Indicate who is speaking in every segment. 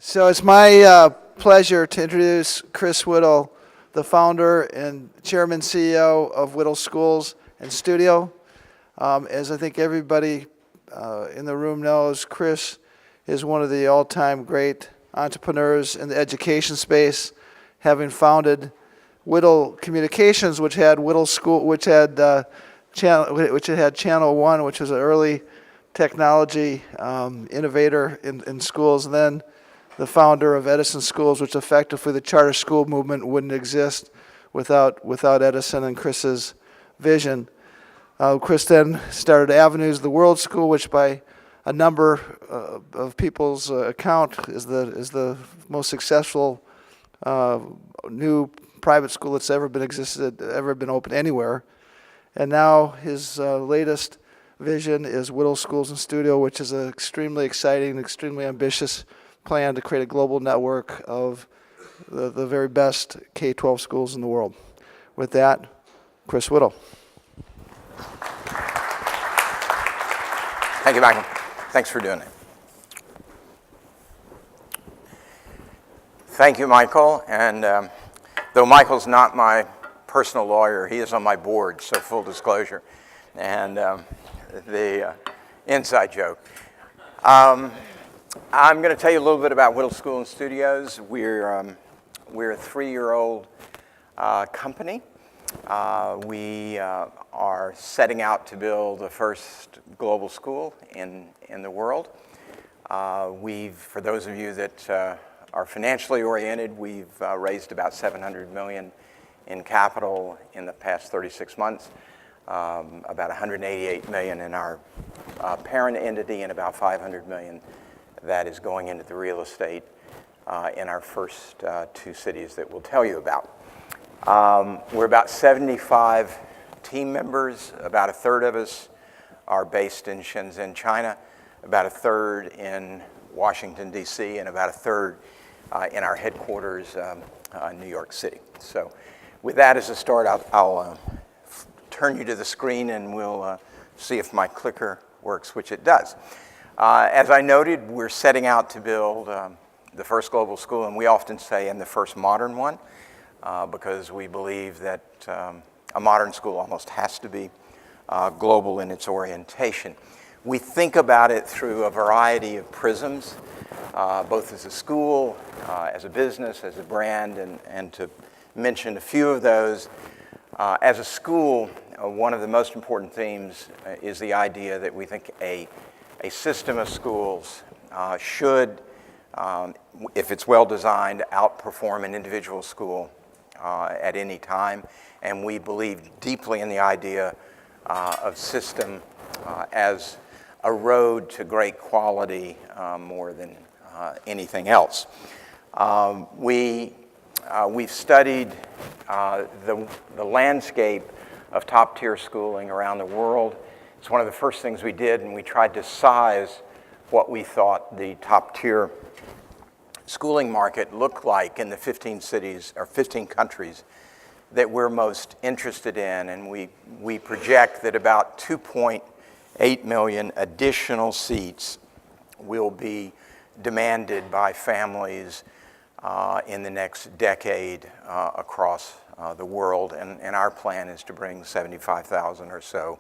Speaker 1: So it's my pleasure to introduce Chris Whittle, the founder and chairman CEO of Whittle Schools and Studio. As I think everybody in the room knows, Chris is one of the all-time great entrepreneurs in the education space, having founded Whittle Communications, which had Whittle School, which had Channel One, which was an early technology innovator in schools, and then the founder of Edison Schools, which effectively the charter school movement wouldn't exist without Edison and Chris's vision. Chris then started Avenues of the World School, which by a number of people's account is the most successful new private school that's ever been open anywhere. And now his latest vision is Whittle Schools and Studio, which is an extremely exciting, extremely ambitious plan to create a global network of the very best K-12 schools in the world. With that, Chris Whittle.
Speaker 2: Thank you, Michael. Thanks for doing it. Thank you, Michael. And though Michael's not my personal lawyer, he is on my board, so full disclosure. And the inside joke. I'm going to tell you a little bit about Whittle School and Studios. We're a 3-year-old company. We are setting out to build the first global school in the world. For those of you that are financially oriented, we've raised about $700 million in capital in the past 36 months, about $188 million in our parent entity, and about $500 million that is going into the real estate in our first 2 cities that we'll tell you about. We're about 75 team members. About a third of us are based in Shenzhen, China, about a third in Washington, DC, and about a third in our headquarters, New York City. So with that as a start, I'll turn you to the screen and we'll see if my clicker works, which it does. As I noted, we're setting out to build the first global school, and we often say, and the first modern one, because we believe that a modern school almost has to be global in its orientation. We think about it through a variety of prisms, both as a school, as a business, as a brand, and to mention a few of those. As a school, one of the most important themes is the idea that we think a system of schools should, if it's well designed, outperform an individual school at any time. And we believe deeply in the idea of system as a road to great quality more than anything else. We've studied the landscape of top-tier schooling around the world. It's one of the first things we did, and we tried to size what we thought the top-tier schooling market looked like in the 15 cities or 15 countries that we're most interested in. And we project that about 2.8 million additional seats will be demanded by families in the next decade across the world. And our plan is to bring 75,000 or so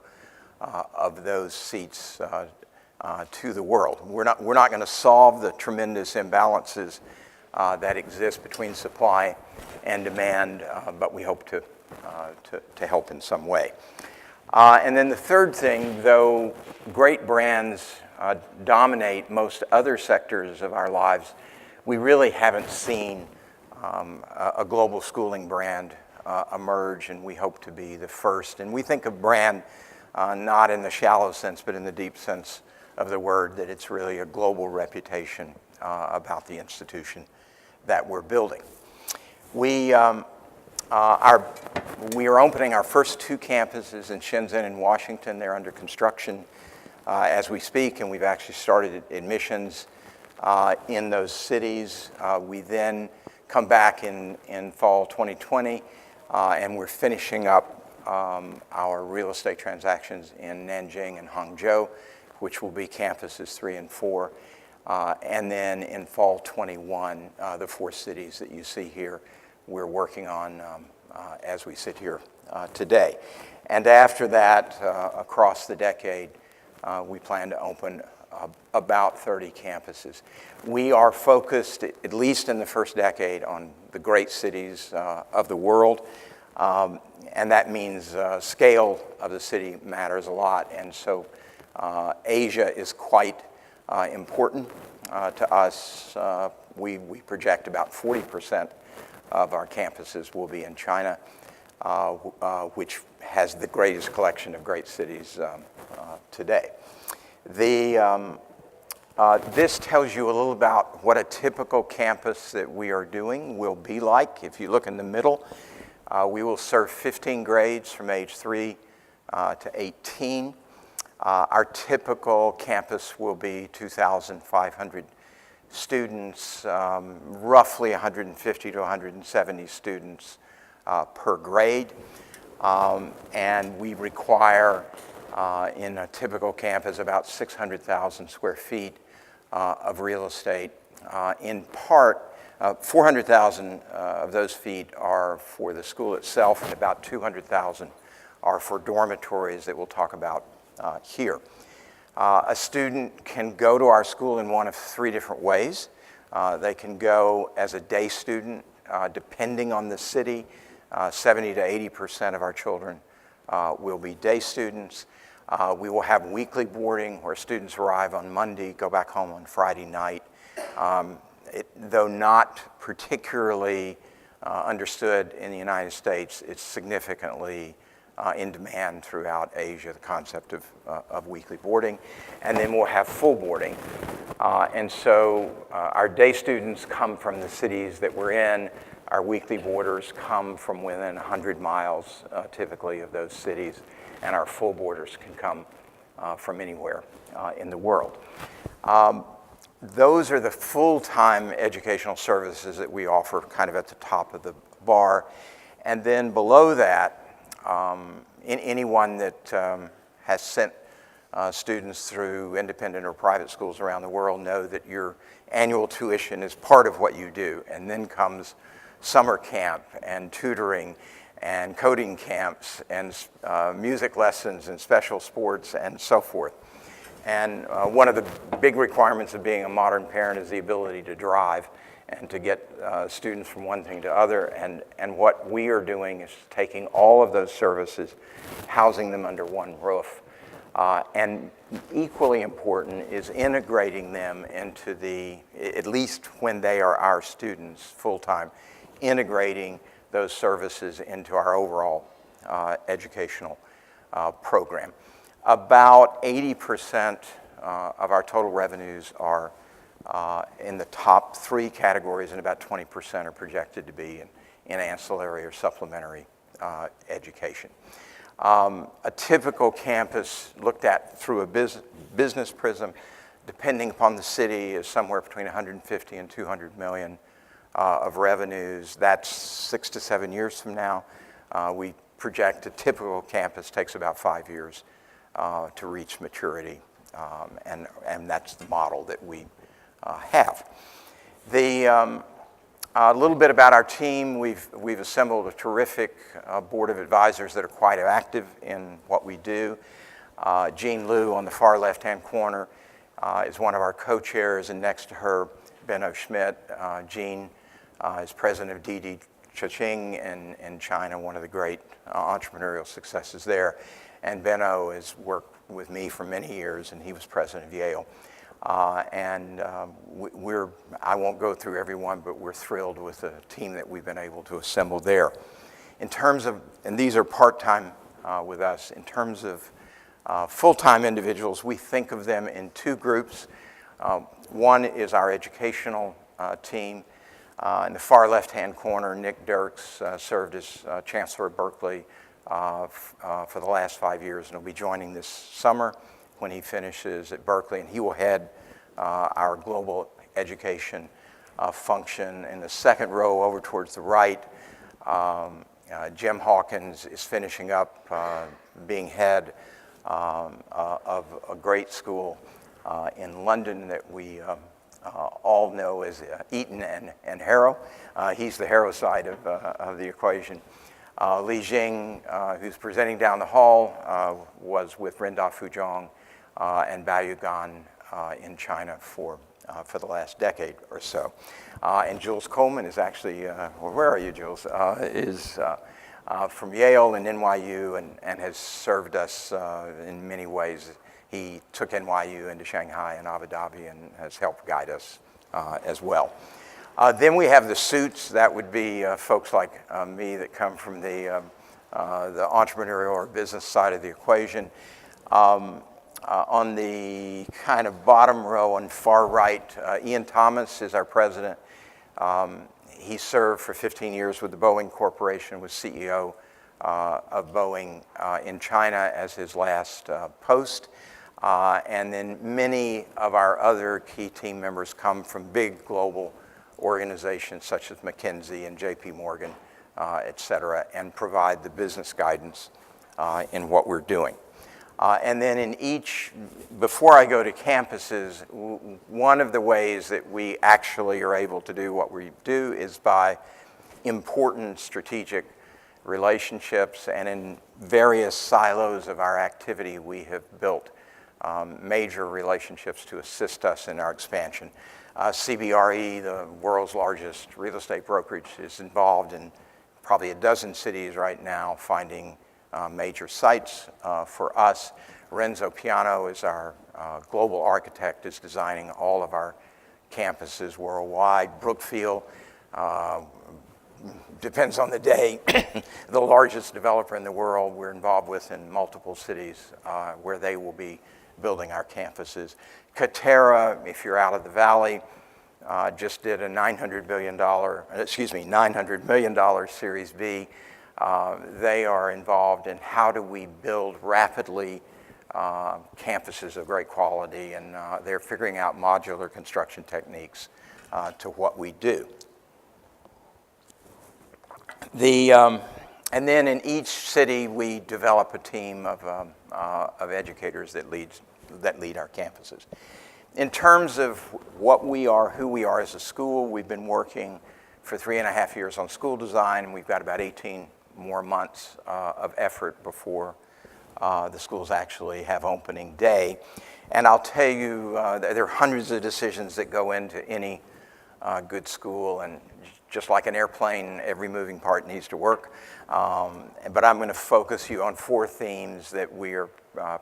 Speaker 2: of those seats to the world. We're not going to solve the tremendous imbalances that exist between supply and demand, but we hope to help in some way. And then the third thing, though great brands dominate most other sectors of our lives, we really haven't seen a global schooling brand emerge, and we hope to be the first. And we think of brand not in the shallow sense, but in the deep sense of the word, that it's really a global reputation about the institution that we're building. We are opening our first 2 campuses in Shenzhen and Washington. They're under construction as we speak, and we've actually started admissions in those cities. We then come back in fall 2020, and we're finishing up our real estate transactions in Nanjing and Hangzhou, which will be campuses 3 and 4. And then in fall 21, the 4 cities that you see here, we're working on as we sit here today. And after that, across the decade, we plan to open about 30 campuses. We are focused, at least in the first decade, on the great cities of the world. And that means scale of the city matters a lot. And so Asia is quite important to us. We project about 40% of our campuses will be in China, which has the greatest collection of great cities today. This tells you a little about what a typical campus that we are doing will be like. If you look in the middle, we will serve 15 grades from age 3 to 18. Our typical campus will be 2,500 students, roughly 150 to 170 students per grade. And we require, in a typical campus, about 600,000 square feet of real estate. In part, 400,000 of those feet are for the school itself, and about 200,000 are for dormitories that we'll talk about here. A student can go to our school in one of 3 different ways. They can go as a day student, depending on the city. 70 to 80% of our children will be day students. We will have weekly boarding where students arrive on Monday, go back home on Friday night. Though not particularly understood in the United States, it's significantly in demand throughout Asia, the concept of weekly boarding. And then we'll have full boarding. And so our day students come from the cities that we're in. Our weekly boarders come from within 100 miles, typically, of those cities. And our full boarders can come from anywhere in the world. Those are the full-time educational services that we offer kind of at the top of the bar. And then below that, anyone that has sent students through independent or private schools around the world know that your annual tuition is part of what you do. And then comes summer camp and tutoring and coding camps and music lessons and special sports and so forth. And one of the big requirements of being a modern parent is the ability to drive and to get students from one thing to other. And what we are doing is taking all of those services, housing them under one roof. And equally important is integrating them into at least when they are our students full-time, integrating those services into our overall educational program. About 80% of our total revenues are in the top 3 categories, and about 20% are projected to be in ancillary or supplementary education. A typical campus looked at through a business prism, depending upon the city, is somewhere between 150 and 200 million of revenues. That's 6 to 7 years from now. We project a typical campus takes about 5 years to reach maturity, and that's the model that we have. A little bit about our team. We've assembled a terrific board of advisors that are quite active in what we do. Jean Liu on the far left-hand corner is one of our co-chairs, and next to her, Benno Schmidt. Jean is president of DD Chongqing in China, one of the great entrepreneurial successes there. And Benno has worked with me for many years, and he was president of Yale. I won't go through everyone, but we're thrilled with the team that we've been able to assemble there. In terms of, and these are part-time with us, in terms of full-time individuals, we think of them in 2 groups. One is our educational team. In the far left-hand corner, Nick Dirks served as Chancellor of Berkeley for the last 5 years, and will be joining this summer when he finishes at Berkeley, and he will head our global education function. In the second row over towards the right, Jim Hawkins is finishing up being head of a great school in London that we all know as Eaton and Harrow. He's the Harrow side of the equation. Li Jing, who's presenting down the hall, was with Rindao Fuzhong and Bao Yugan in China for the last decade or so. And Jules Coleman is actually, well, where are you, Jules? Is from Yale and NYU and has served us in many ways. He took NYU into Shanghai and Abu Dhabi and has helped guide us as well. Then we have the suits. That would be folks like me that come from the entrepreneurial or business side of the equation. On the kind of bottom row and far right, Ian Thomas is our president. He served for 15 years with the Boeing Corporation, was CEO of Boeing in China as his last post. And then many of our other key team members come from big global organizations such as McKinsey and JP Morgan, et cetera, and provide the business guidance in what we're doing. And then in each, before I go to campuses, one of the ways that we actually are able to do what we do is by important strategic relationships, and in various silos of our activity, we have built major relationships to assist us in our expansion. CBRE, the world's largest real estate brokerage, is involved in probably a dozen cities right now, finding major sites for us. Renzo Piano is our global architect, is designing all of our campuses worldwide. Brookfield, depends on the day, the largest developer in the world we're involved with in multiple cities where they will be building our campuses. Katerra, if you're out of the valley, just did a $900 million Series B. They are involved in how do we build rapidly campuses of great quality, and they're figuring out modular construction techniques to what we do. And then in each city, we develop a team of educators that lead our campuses. In terms of what we are, who we are as a school, we've been working for 3.5 years on school design, and we've got about 18 more months of effort before the schools actually have opening day. And I'll tell you, there are hundreds of decisions that go into any good school, and just like an airplane, every moving part needs to work. But I'm going to focus you on 4 themes that we are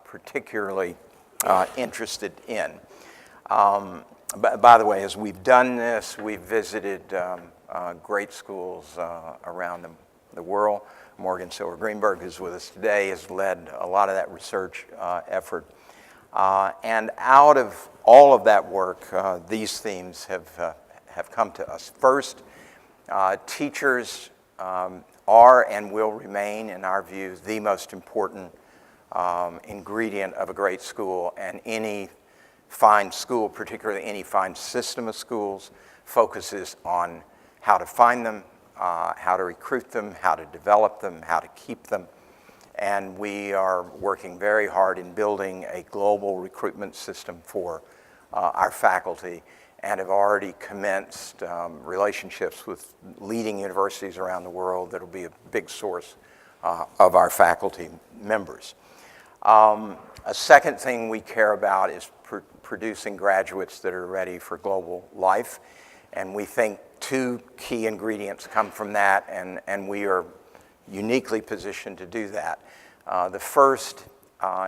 Speaker 2: particularly interested in. By the way, as we've done this, we've visited great schools around the world. Morgan Silver Greenberg, who's with us today, has led a lot of that research effort. And out of all of that work, these themes have come to us. First, teachers are and will remain, in our view, the most important ingredient of a great school, and any fine school, particularly any fine system of schools, focuses on how to find them, how to recruit them, how to develop them, how to keep them. And we are working very hard in building a global recruitment system for our faculty, and have already commenced relationships with leading universities around the world that will be a big source of our faculty members. A second thing we care about is producing graduates that are ready for global life. And we think 2 key ingredients come from that, and we are uniquely positioned to do that. The first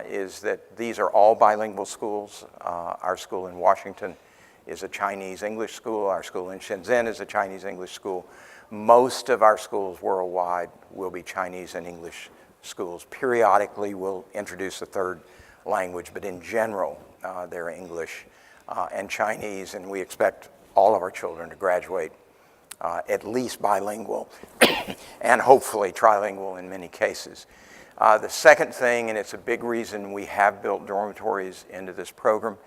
Speaker 2: is that these are all bilingual schools. Our school in Washington is a Chinese-English school. Our school in Shenzhen is a Chinese-English school. Most of our schools worldwide will be Chinese and English schools. Periodically, we'll introduce a 3rd language, but in general, they're English and Chinese, and we expect all of our children to graduate at least bilingual and hopefully trilingual in many cases. The second thing, and it's a big reason we have built dormitories into this program,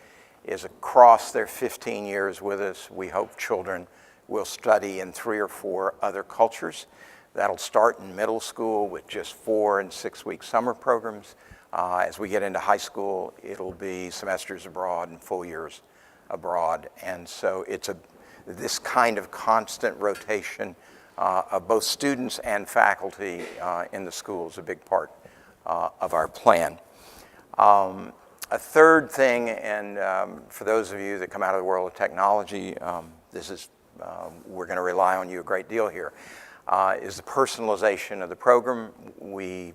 Speaker 2: is across their 15 years with us, we hope children will study in 3 or 4 other cultures. That'll start in middle school with just 4- and 6-week summer programs. As we get into high school, it'll be semesters abroad and full years abroad. And so it's this kind of constant rotation of both students and faculty in the school is a big part of our plan. A third thing, and for those of you that come out of the world of technology, we're going to rely on you a great deal here, is the personalization of the program. We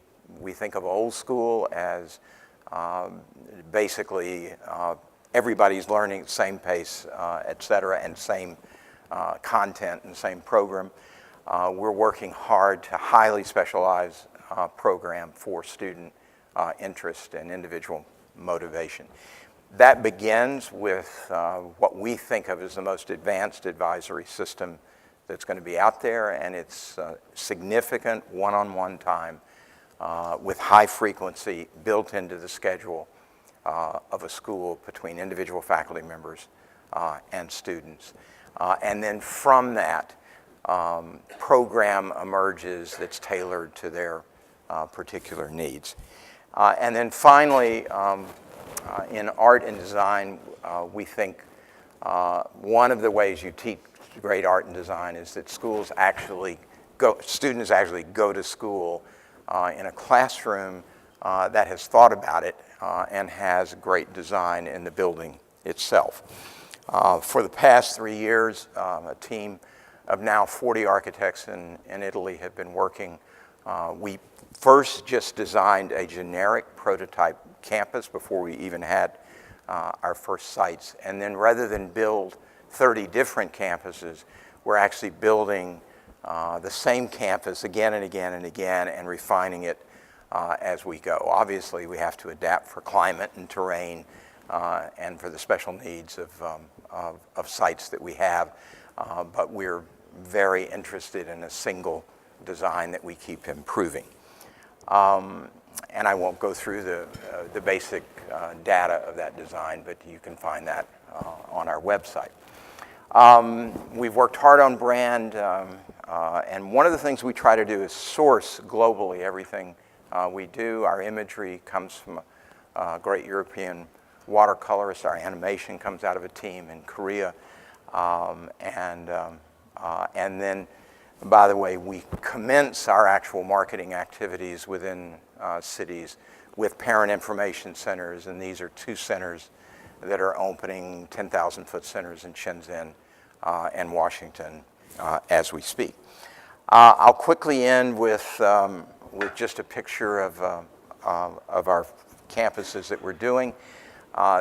Speaker 2: think of old school as basically everybody's learning at the same pace, et cetera, and same content and same program. We're working hard to highly specialize program for student interest and individual motivation. That begins with what we think of as the most advanced advisory system that's going to be out there, and it's significant one-on-one time with high frequency built into the schedule of a school between individual faculty members and students. And then from that, program emerges that's tailored to their particular needs. And then finally, in art and design, we think one of the ways you teach great art and design is that students actually go to school in a classroom that has thought about it and has great design in the building itself. For the past 3 years, a team of now 40 architects in Italy have been working. We first just designed a generic prototype campus before we even had our first sites. And then rather than build 30 different campuses, we're actually building the same campus again and again and again and refining it as we go. Obviously, we have to adapt for climate and terrain and for the special needs of sites that we have. But we're very interested in a single design that we keep improving. And I won't go through the basic data of that design, but you can find that on our website. We've worked hard on brand, and one of the things we try to do is source globally everything we do. Our imagery comes from a great European watercolorist. Our animation comes out of a team in Korea. And then, by the way, we commence our actual marketing activities within cities with parent information centers, and these are 2 centers that are opening 10,000-foot centers in Shenzhen and Washington as we speak. I'll quickly end with just a picture of our campuses that we're doing.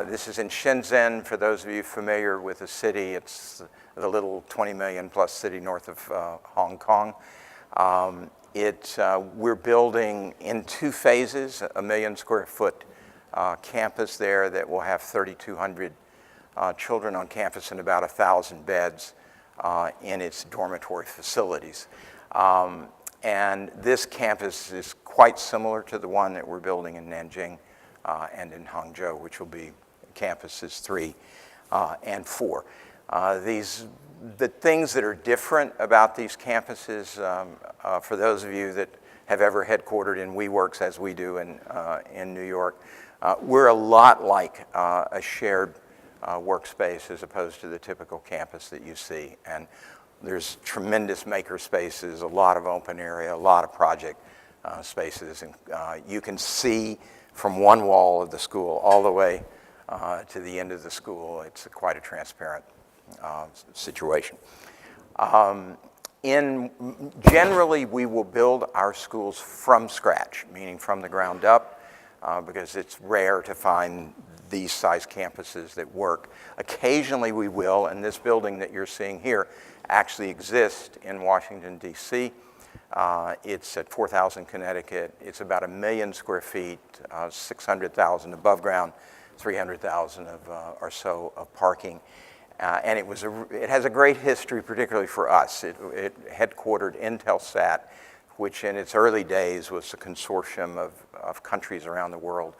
Speaker 2: This is in Shenzhen. For those of you familiar with the city, it's the little 20 million plus city north of Hong Kong. We're building in 2 phases, a 1 million square foot campus there that will have 3,200 children on campus and about 1,000 beds in its dormitory facilities. And this campus is quite similar to the one that we're building in Nanjing and in Hangzhou, which will be campuses 3 and 4. The things that are different about these campuses, for those of you that have ever headquartered in WeWorks as we do in New York, we're a lot like a shared workspace as opposed to the typical campus that you see. And there's tremendous maker spaces, a lot of open area, a lot of project spaces. And you can see from one wall of the school all the way to the end of the school. It's quite a transparent situation. Generally, we will build our schools from scratch, meaning from the ground up, because it's rare to find these size campuses that work. Occasionally we will, and this building that you're seeing here actually exists in Washington, DC. It's at 4,000 Connecticut. It's about 1 million square feet, 600,000 above ground, 300,000 or so of parking. And it has a great history, particularly for us. It headquartered Intelsat, which in its early days was a consortium of countries around the world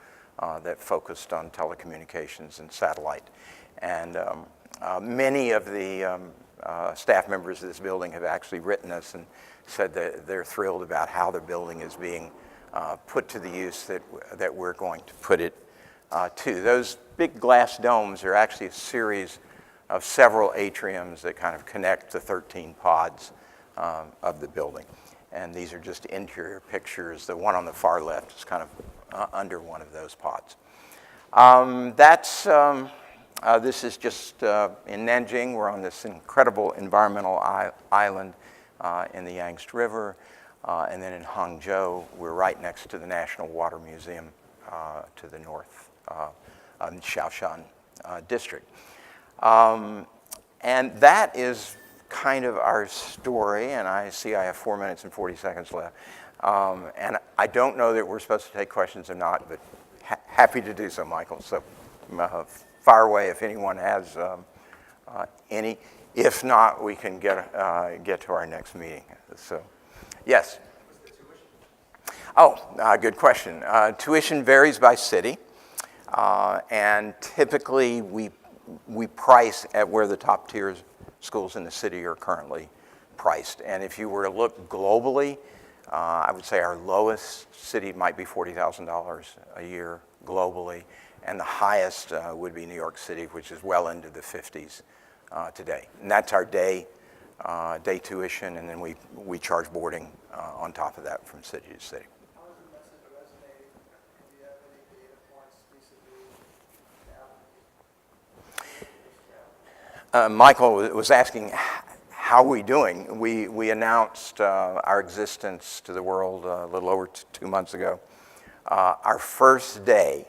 Speaker 2: that focused on telecommunications and satellite. And many of the staff members of this building have actually written us and said that they're thrilled about how the building is being put to the use that we're going to put it too. Those big glass domes are actually a series of several atriums that kind of connect the 13 pods of the building. And these are just interior pictures. The one on the far left is kind of under one of those pods. This is just in Nanjing. We're on this incredible environmental island in the Yangtze River. And then in Hangzhou, we're right next to the National Water Museum to the north in Shaoshan district. And that is kind of our story, and I see I have 4 minutes and 40 seconds left. And I don't know that we're supposed to take questions or not, but happy to do so, Michael. So fire away if anyone has any. If not, we can get to our next meeting. So, yes? Oh, good question. Tuition varies by city, and typically we price at where the top tier schools in the city are currently priced. And if you were to look globally, I would say our lowest city might be $40,000 a year globally, and the highest would be New York City, which is well into the 50s today. And that's our day tuition, and then we charge boarding on top of that from city to city.
Speaker 1: How does the message resonate? Do you have any data points vis-a-vis
Speaker 2: Michael was asking, how are we doing? We announced our existence to the world a little over 2 months ago. Our first day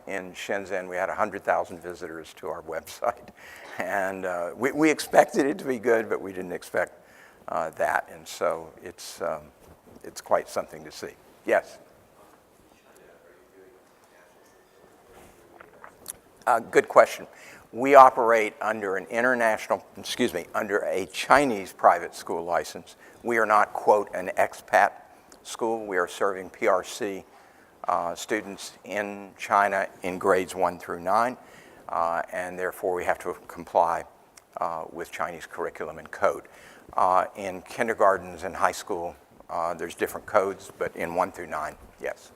Speaker 2: in Shenzhen, we had 100,000 visitors to our website. And we expected it to be good, but we didn't expect that. And so it's quite something to see. Yes? Good question. We operate under under a Chinese private school license. We are not, quote, an expat school. We are serving PRC students in China in grades 1 through 9, and therefore we have to comply with Chinese curriculum and code. In kindergartens and high school, there's different codes, but in 1 through 9, yes.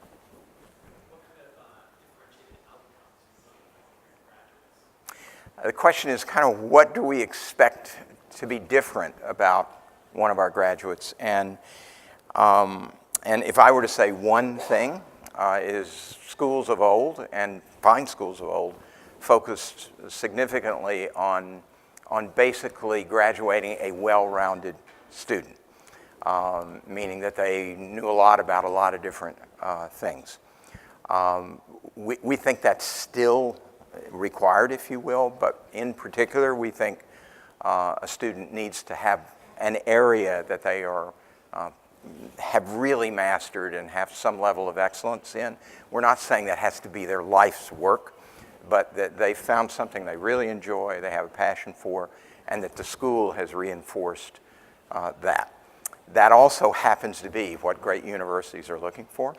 Speaker 2: The question is kind of what do we expect to be different about one of our graduates? And if I were to say one thing, is schools of old, and fine schools of old, focused significantly on basically graduating a well-rounded student, meaning that they knew a lot about a lot of different things. We think that's still required, if you will, but in particular, we think a student needs to have an area that they have really mastered and have some level of excellence in. We're not saying that has to be their life's work, but that they found something they really enjoy, they have a passion for, and that the school has reinforced that. That also happens to be what great universities are looking for,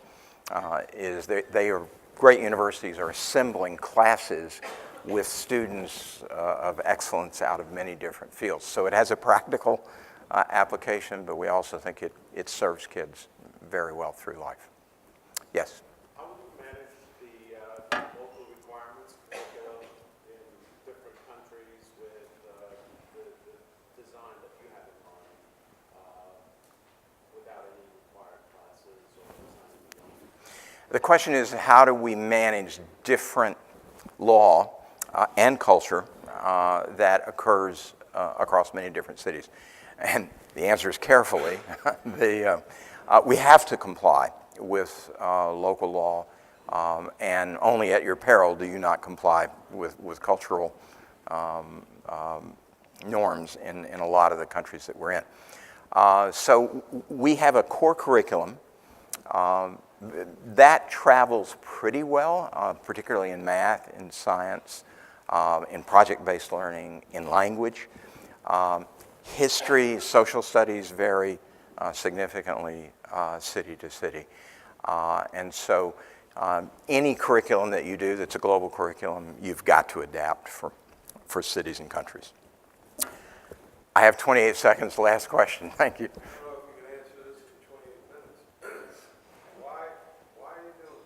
Speaker 2: great universities are assembling classes with students of excellence out of many different fields. So it has a practical application, but we also think it serves kids very well through life. Yes?
Speaker 3: How would you manage the local requirements, curriculum in different countries with the design that you have in mind without any required classes or design?
Speaker 2: The question is, how do we manage different law and culture that occurs across many different cities? And the answer is carefully. We have to comply with local law, and only at your peril do you not comply with cultural norms in a lot of the countries that we're in. So we have a core curriculum that travels pretty well, particularly in math, in science, in project-based learning, in language. History, social studies vary significantly city to city. And so any curriculum that you do that's a global curriculum, you've got to adapt for cities and countries. I have 28 seconds. Last question. Thank you.
Speaker 3: I don't know if you can answer this in 28 minutes. Why are you doing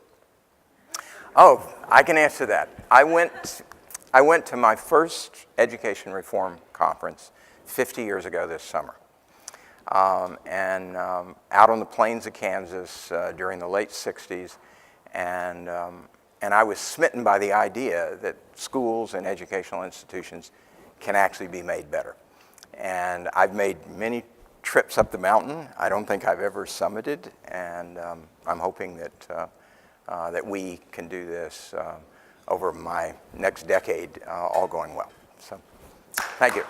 Speaker 2: Oh, I can answer that. I went to my first education reform conference 50 years ago this summer. Out on the plains of Kansas during the late 60s, and I was smitten by the idea that schools and educational institutions can actually be made better. And I've made many trips up the mountain. I don't think I've ever summited, and I'm hoping that we can do this over my next decade, all going well. So, thank you.